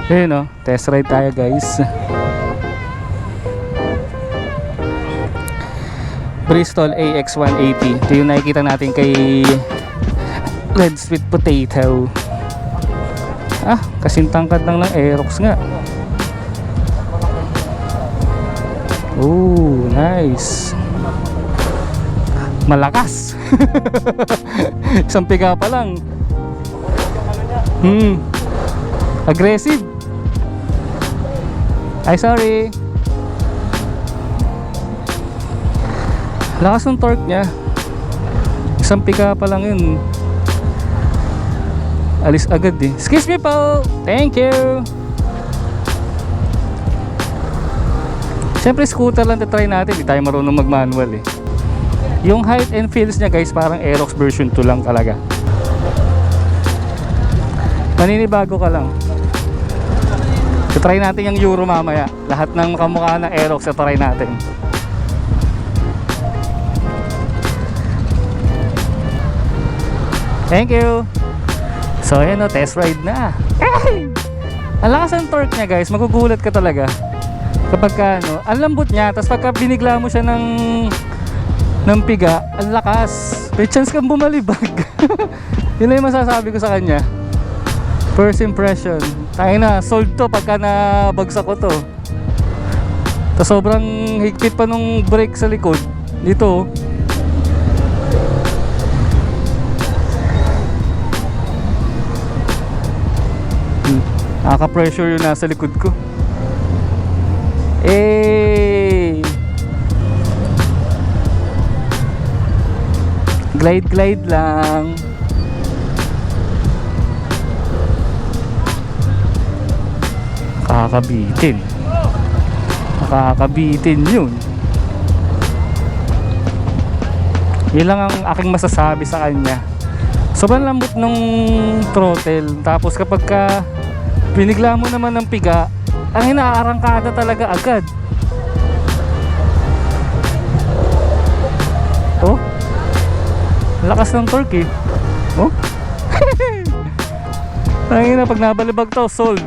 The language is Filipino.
Ayun o, test ride tayo guys. Bristol AX180. Ito yung nakikita natin kay Red Sweet Potato. Ah, kasing tangkad lang ng Aerox nga. Oh, nice. Malakas. Isang piga pa lang. Aggressive. Ay, sorry. Lakas ng torque niya. Isang piga pa lang yun. Alis agad eh. Excuse me po. Thank you. Siyempre scooter lang try natin. Hindi tayo marunong mag manual eh. Yung height and feels niya guys, parang Aerox version 2 lang talaga. Maninibago ka lang. So, try natin yung Euro mamaya. Lahat ng kamukha ng Aerox na try natin. Thank you. So ayan o, test ride na. Hey! Ang lakas ng torque niya guys. Magugulat ka talaga kapag ka, ano, ang lambot niya. Tapos pagka binigla mo siya ng piga, ang lakas. May chance kang bumalibag. Yun lang yung masasabi ko sa kanya. First impression. Tayo na, sold to pagka nabagsak ko to. Tapos sobrang higpit pa nung brake sa likod. Dito nakaka-pressure yung nasa likod ko. Eh, glide lang. Nakakabitin yun. Yun lang ang aking masasabi sa kanya. Sobrang lambot nung throttle. Tapos kapag ka binigla mo naman ng piga, ang inaarangkada talaga agad. Oh, lakas ng torque eh. Oh. Ang ina, pag nabalibag to, sold.